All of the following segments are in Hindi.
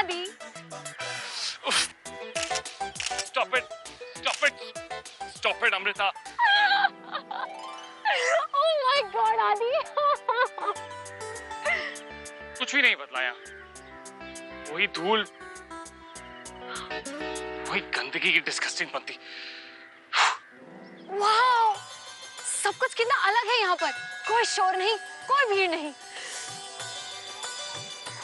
आदि। Stop it! Stop it! Stop it, Amrita! Oh my God, आदि। कुछ भी नहीं बदला यहाँ। वही धूल, वही गंदगी की डिस्गस्टिंग पंती। वाओ, सब कुछ कितना अलग है यहाँ पर। कोई शोर नहीं, कोई भीड़ नहीं।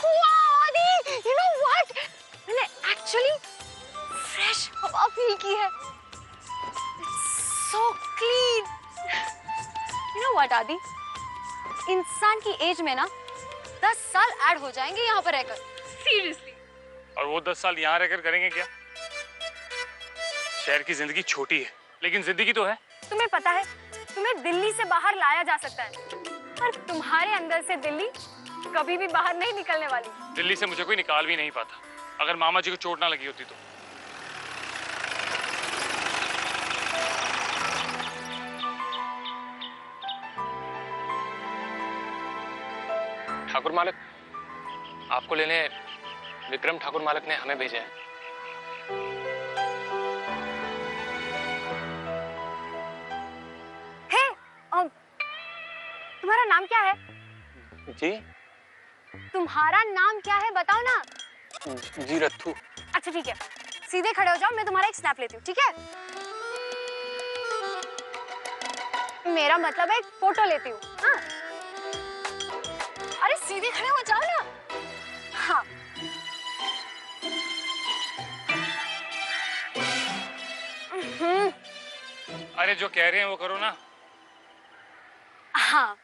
वाओ आदि, you know what? मैंने एक्चुअली फ्रेश हवा फील की है। So clean. You know what आदि? इंसान की एज में ना 10 साल ऐड हो जाएंगे यहाँ पर रहकर। Seriously. और वो 10 साल यहाँ रहकर करेंगे क्या? शहर की जिंदगी छोटी है, लेकिन जिंदगी तो है। तुम्हें पता है, तुम्हें दिल्ली से बाहर लाया जा सकता है, पर तुम्हारे अंदर से दिल्ली कभी भी बाहर नहीं निकलने वाली। दिल्ली से मुझे कोई निकाल भी नहीं पाता, अगर मामा जी को चोट ना लगी होती तो। ठाकुर मालिक, आपको लेने विक्रम ठाकुर मालिक ने हमें भेजा है। तुम्हारा नाम क्या है? जी? तुम्हारा नाम क्या है बताओ ना। जी रत्थू। अच्छा ठीक है, सीधे खड़े हो जाओ, मैं तुम्हारा एक स्नैप लेती हूँ, ठीक है? मेरा मतलब है एक फोटो लेती हूँ। हाँ, अरे सीधे खड़े हो जाओ ना। हाँ, अरे जो कह रहे हैं वो करो ना। हाँ,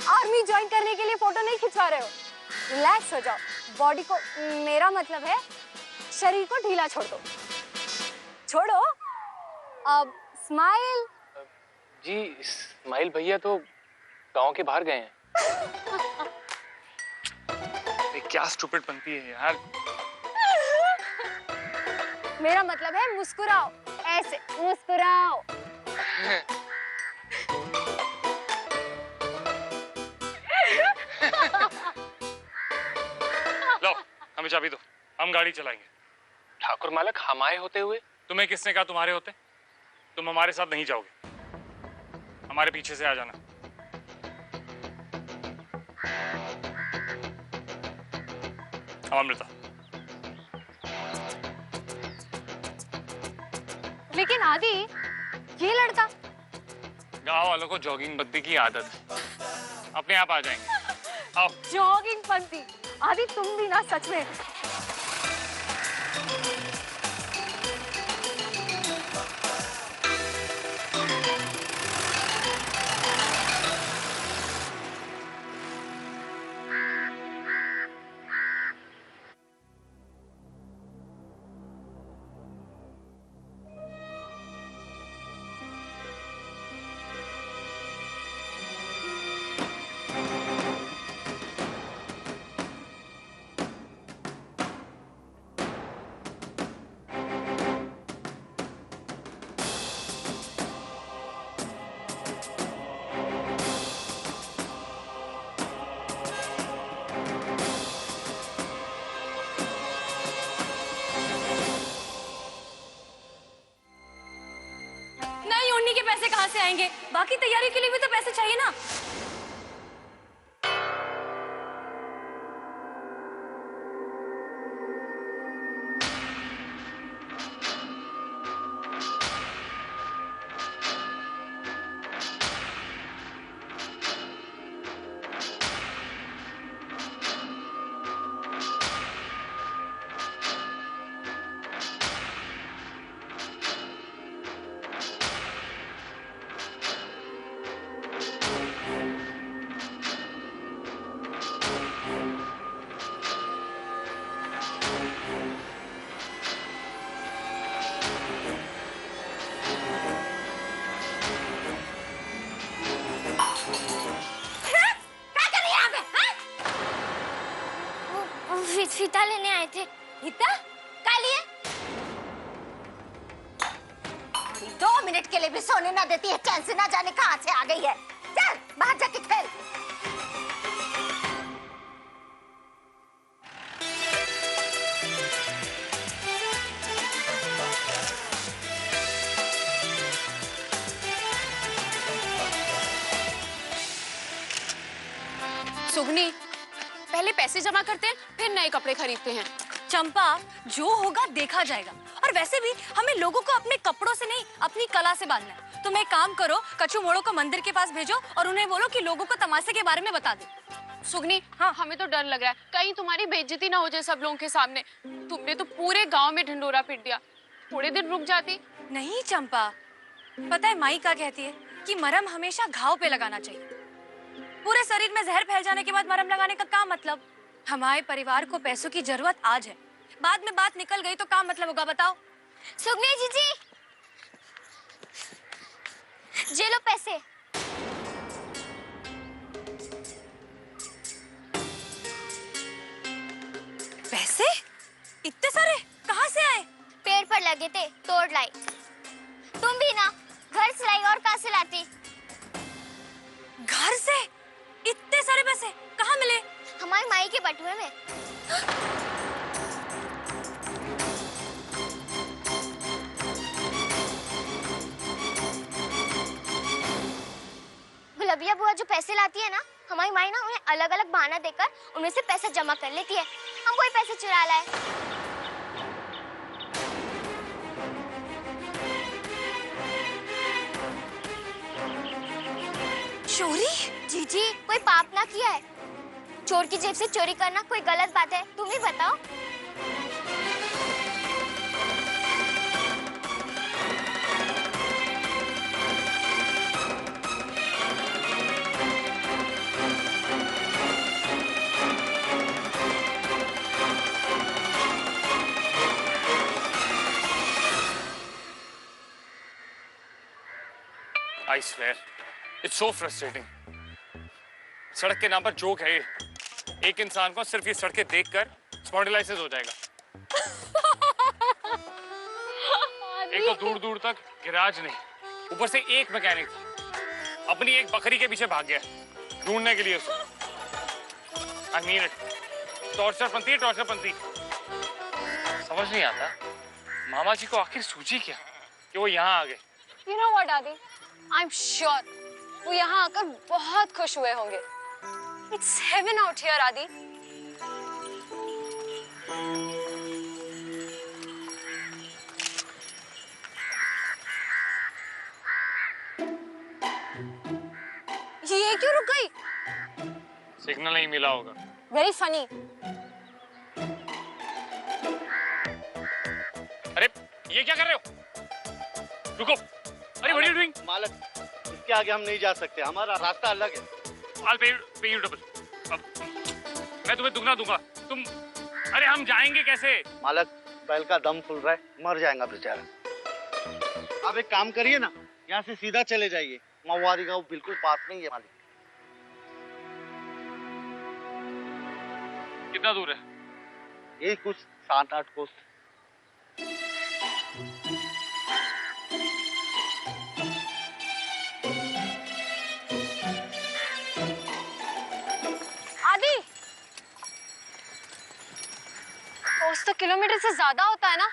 आर्मी ज्वाइन करने के लिए फोटो नहीं खिंचवा रहे हो। रिलैक्स हो जाओ, बॉडी को, मेरा मतलब है शरीर को ढीला छोड़ दो। छोड़ो, अब स्माइल। जी स्माइल भैया तो गांव के बाहर गए हैं। क्या स्टूपिड बनती है यार। मेरा मतलब है मुस्कुराओ, ऐसे मुस्कुराओ। लो, हमें चाबी दो, हम गाड़ी चलाएंगे। ठाकुर मालिक, हम आए होते हुए तुम्हें किसने कहा तुम्हारे होते? तुम हमारे साथ नहीं जाओगे, हमारे पीछे से आ जाना। अमृता। लेकिन आदि, ये लड़का। गांव वालों को जॉगिंग बत्ती की आदत है, अपने आप आ जाएंगे। आओ। जॉगिंग पंथी, आदि तुम भी ना सच में। के पैसे कहाँ से आएंगे? बाकी तैयारी के लिए भी तो पैसे चाहिए ना। 2 मिनट के लिए भी सोने ना देती है, चैन से ना जाने कहाँ से आ गई है। चल बाहर जाके खेल। सुगनी, पहले पैसे जमा करते हैं, फिर नए कपड़े खरीदते हैं। चंपा, जो होगा देखा जाएगा। और वैसे भी हमें लोगों को अपने कपड़ों से नहीं, अपनी कला से बांधना है। तुम एक काम करो, कछु मोड़ो को मंदिर के पास भेजो और उन्हें बोलो कि लोगों को तमाशे के बारे में बता दे। सुगनी, हाँ, हमें तो डर लग रहा है कहीं तुम्हारी बेइज्जती ना हो जाए सब लोगों के सामने। तुमने तो पूरे गांव में ढिंडोरा पीट दिया। थोड़े दिन रुक जाती। नहीं चंपा, पता है माई क्या कहती है कि मरहम हमेशा घाव पे लगाना चाहिए। पूरे शरीर में जहर फैल जाने के बाद मरहम लगाने का क्या मतलब? हमारे परिवार को पैसों की जरूरत आज है, बाद में बात निकल गई तो क्या मतलब होगा बताओ? सुगनी जीजी, ये लो पैसे। पैसे? इतने सारे कहाँ से आए? पेड़ पर लगे थे, तोड़ लाई। तुम भी ना घर से लाई और कहाँ से लाती? घर से? इतने सारे पैसे कहाँ मिले? हमारी माई के बटुए में। गुलाबिया बुआ जो पैसे लाती है ना, हमारी माई ना उन्हें अलग अलग बहाना देकर उनमें से पैसे जमा कर लेती है। हम कोई पैसे चुरा लाए। चोरी? जीजी, कोई पाप ना किया है। चोर की जेब से चोरी करना कोई गलत बात है? तुम ही बताओ। I swear, it's so frustrating. सड़क के नाम पर जोक है ये। एक इंसान को सिर्फ ये सड़कें देखकर स्पॉन्डिलाइसिस हो जाएगा। एक तो दूर दूर तक गैराज नहीं, ऊपर से एक मैकेनिक अपनी एक बकरी के पीछे भाग गया ढूंढने के लिए उसको। I mean it. टॉर्चर पंथी है, टॉर्चर पंथी। समझ नहीं आता मामा जी को आखिर सूझी क्या कि वो यहाँ आ गए। You know what, आदि? I'm sure वो यहाँ आकर बहुत खुश हुए होंगे। It's heaven out here, आदि। ये क्यों रुक गई? सिग्नल नहीं मिला होगा। Very funny. अरे ये क्या कर रहे हो? रुको। अरे what are you doing? मालक, इसके आगे हम नहीं जा सकते, हमारा रास्ता अलग है। I'll pay you double. अब मैं तुम्हें दुगना दूंगा। तुम अरे हम जाएंगे कैसे? मालक, बैल का दम फूल रहा है, मर जाएगा बेचारा। आप एक काम करिए ना, यहाँ से सीधा चले जाइए। महुआरी गांव बिल्कुल पास में ही है मालिक। कितना दूर है? ये कुछ 7-8 कोस। आदि, कोस तो किलोमीटर से ज्यादा होता है ना?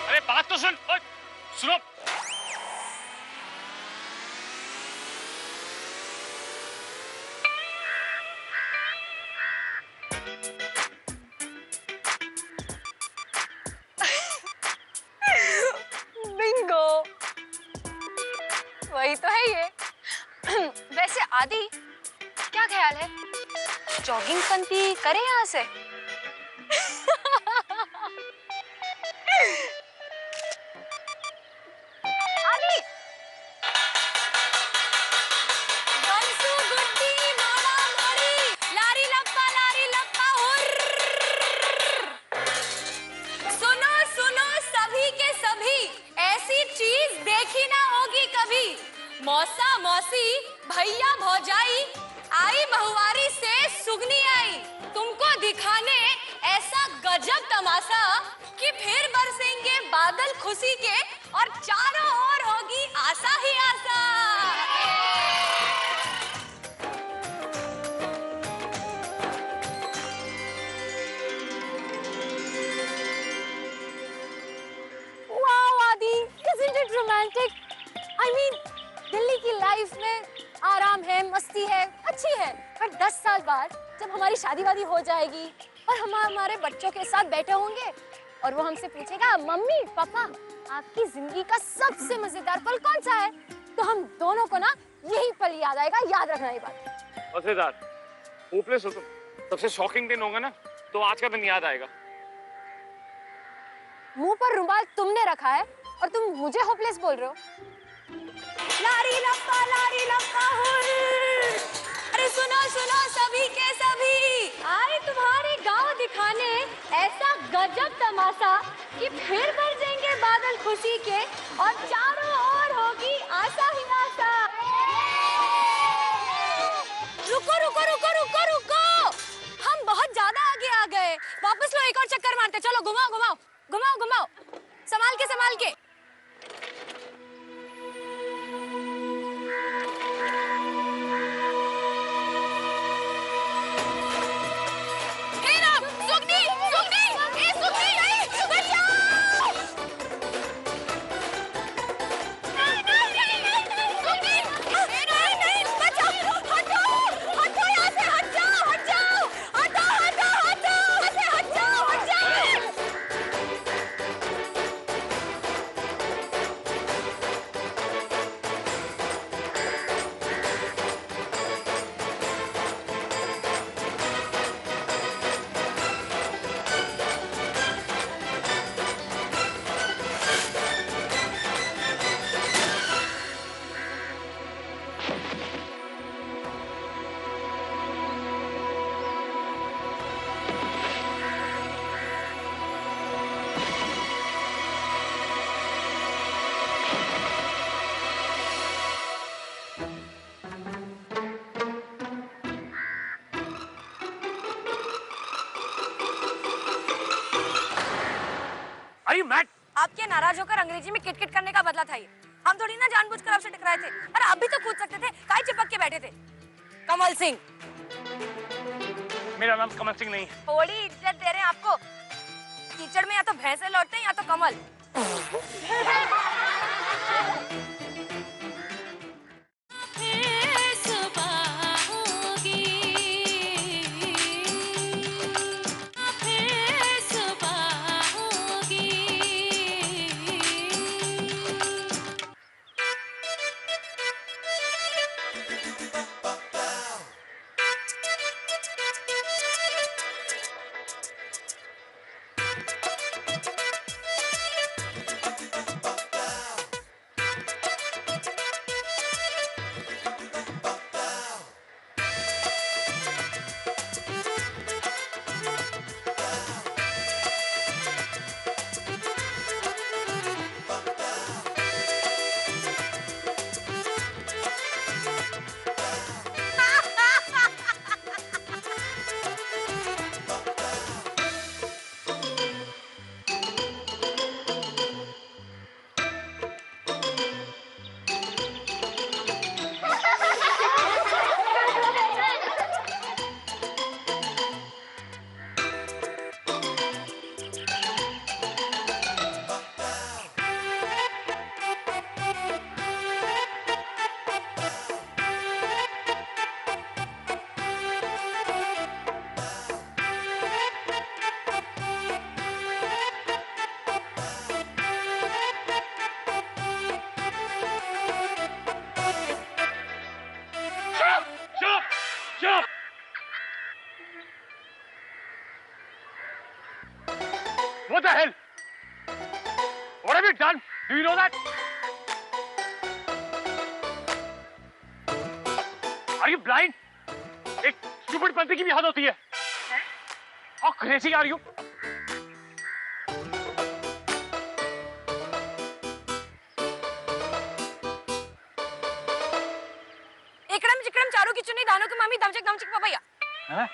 अरे बात तो सुन। ओए, सुनो। बिंगो, वही तो है ये। वैसे आदि, क्या ख्याल है, जॉगिंग पंथी करें यहाँ से? आदि, बंसू गुड्डी मामा मोरी, लारी लप्पा हुर्र। सुनो सुनो सभी के सभी, ऐसी चीज देखी ना होगी कभी। मौसा मौसी, भैया भौजाई, आई बहुवारी से सुगनी आई, तुमको दिखाने ऐसा गजब तमाशा कि फिर बरसेंगे बादल खुशी के और चारों ओर होगी आशा ही आशा। वाओ आदि, isn't it romantic? I mean, Delhi की लाइफ में आराम है, मस्ती है, अच्छी है, पर 10 साल बाद जब हमारी शादी वादी हो जाएगी और हम हमारे बच्चों के साथ बैठे होंगे और वो हमसे पूछेगा मम्मी पापा आपकी जिंदगी का सबसे मजेदार पल कौन सा है, तो हम दोनों को ना यही पल याद आएगा। याद रखना ये बात। मजेदार, होपलेस हो तुम। सबसे शॉकिंग दिन होगा ना तो आज का दिन याद आएगा। मुंह पर रुमाल तुमने रखा है और तुम मुझे होपलेस बोल रहे हो। लारी लप्पा हुई। अरे सुनो सुनो सभी के सभी, आए तुम्हारे गांव दिखाने ऐसा गजब तमाशा कि फिर बरसेंगे बादल खुशी के और चारों ओर होगी आशा ही आशा। रुको रुको रुको रुको रुको, हम बहुत ज्यादा आगे आ गए। वापस लो, एक और चक्कर मारते। चलो घुमाओ घुमाओ घुमाओ घुमाओ, संभाल के संभाल के। आपके नाराज होकर अंग्रेजी में किटकिट करने का बदला था ये। हम थोड़ी ना जानबूझकर आपसे टकराए थे। अरे आप भी तो कूद सकते थे, काहे चिपक के बैठे थे। कमल सिंह। मेरा नाम कमल सिंह नहीं है। थोड़ी इज्जत दे रहे हैं आपको। कीचड़ में या तो भैंसे लौटते हैं या तो कमल। What the hell? What have you done? Do you know that? Are you blind? एक stupid बंदे की भी हद होती है। How crazy are you? एकड़म चिकड़म चारों की चुनी दानों की मामी दमचक दमचक पपैया। हाँ?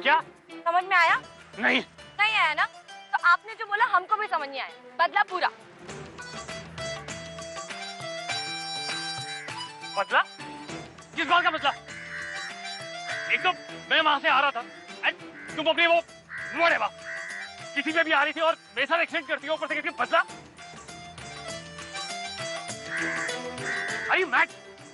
क्या? समझ में आया? नहीं। नहीं आया ना? तो आपने जो बोला हमको भी समझ नहीं आया। बदला पूरा। बदला? किस बात का बदला? एक तो मैं वहां से आ रहा था एंड तुम अपनी वो किसी पे भी आ रही थी और मेरे साथ एक्सीडेंट करती हो, ऊपर से कहती हो बदला। Are you mad?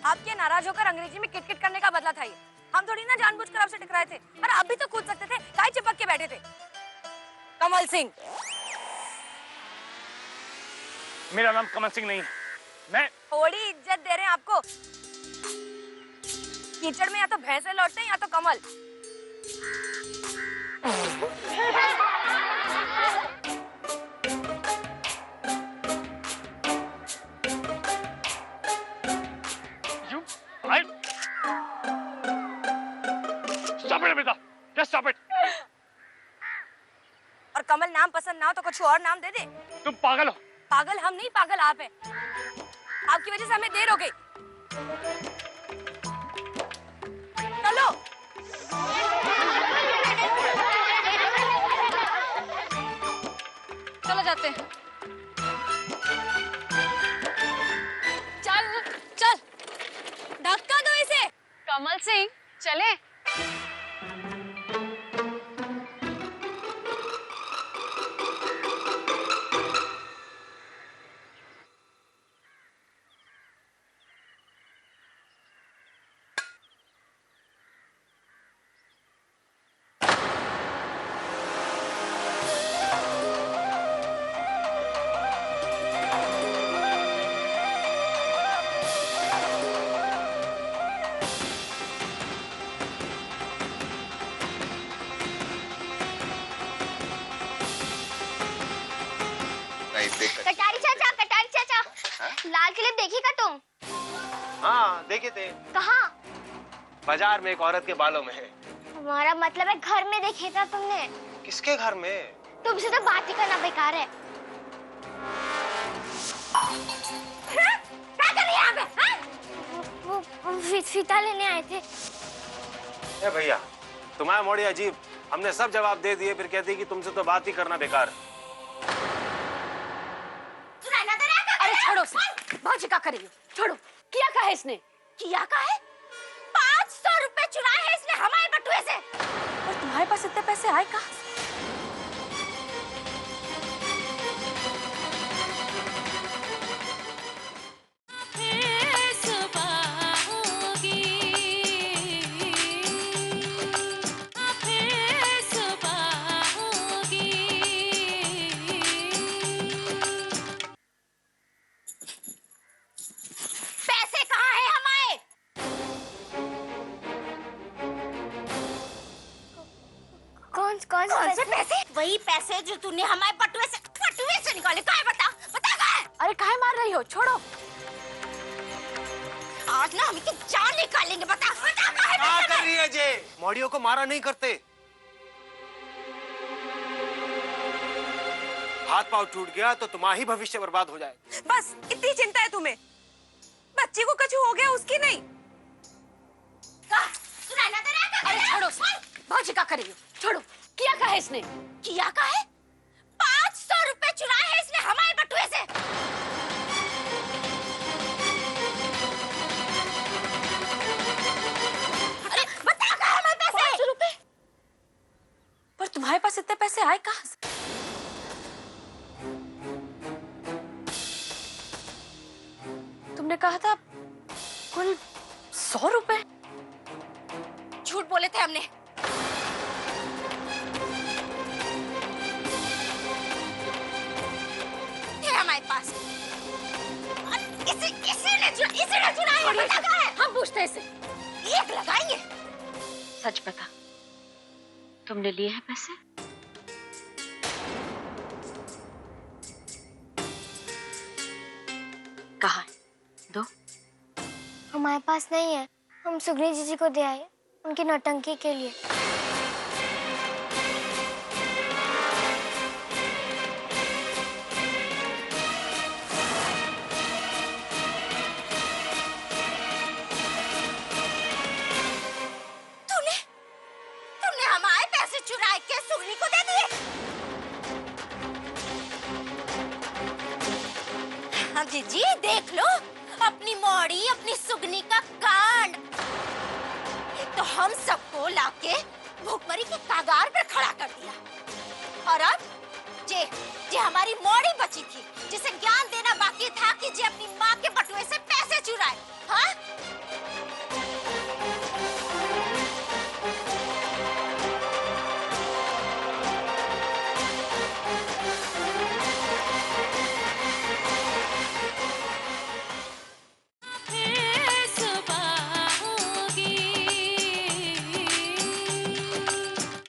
आपके नाराज होकर अंग्रेजी में किटकिट करने का बदला था ये। हम थोड़ी ना जानबूझकर आपसे टकराए थे। और आप भी तो कूद सकते थे, काहे चिपक के बैठे थे? कमल सिंह। मेरा नाम कमल सिंह नहीं है। मैं थोड़ी इज्जत दे रहे हैं आपको। कीचड़ में या तो भैंसे लौटते हैं या तो कमल। You, I stop it, बेटा, just stop it. और कमल नाम पसंद ना हो तो कुछ और नाम दे दे। तुम पागल हो। पागल हम नहीं, पागल आप हैं। आपकी वजह से हमें देर हो गई। चलो। चलो जाते हैं। चल चल, धक्का दो इसे। कमल सिंह चले। कटारी चाचा, लाल क्लिप देखी का तुम? हाँ देखे थे, कहाँ? बाजार में एक औरत के बालों में है। हमारा मतलब है घर में देखे था तुमने? किसके घर में? तुमसे तो बात ही करना बेकार है। क्या कर रही है यहाँ पे? वो फीता लेने आए थे। ए भैया, तुम्हारा मोड़ी अजीब। हमने सब जवाब दे दिए, फिर कहती कि तुमसे तो बात ही करना बेकार। अरे छोड़ो उसे, भाजी का करेगी। छोड़ो। किया का है इसने? किया का है? 500 रुपए चुराए हैं इसने हमारे बटुए से। और तुम्हारे पास इतने पैसे आए कहाँ से? कौन से पैसे? वही पैसे जो तूने हमारे बटुए से निकाले। कहाँ है? बता बता कहाँ है? अरे काहे मार रही हो? छोड़ो। आज ना हम इसकी जान निकालेंगे। बता बता कहाँ है? क्या कर रही है जे? मौड़ियों को मारा नहीं करते। हाथ पांव टूट गया तो तुम्हारा ही भविष्य बर्बाद हो जाए। बस इतनी चिंता है तुम्हें? बच्ची को कुछ हो गया उसकी नहीं। अरे छोड़ो, भाजी का करेगी। छोड़ो। किया का है इसने? किया का है? 500 रुपए चुराए हैं इसने हमारे बटुए से। अरे बता कहाँ हमारे पैसे? 500 रुपए? पर तुम्हारे पास इतने पैसे आए कहाँ से? तुमने कहा था कुल 100 रुपए। झूठ बोले थे हमने। हमारे पास इसे चुराए। हम पूछते हैं इसे। एक लगाएंगे। सच बता, तुमने लिए हैं पैसे? कहाँ है? दो। हमारे पास नहीं है। हम सुगनी जीजी को दे आए उनकी नौटंकी के लिए। तुमने हमारे पैसे उन्हीं को दे दिए। हाँ जी देख लो अपनी मौड़ी अपनी सुगनी का कांड। एक तो हम सबको लाके भूखमरी के कागार पर खड़ा कर दिया और अब जे हमारी मौड़ी बची थी जिसे ज्ञान देना बाकी था कि जे अपनी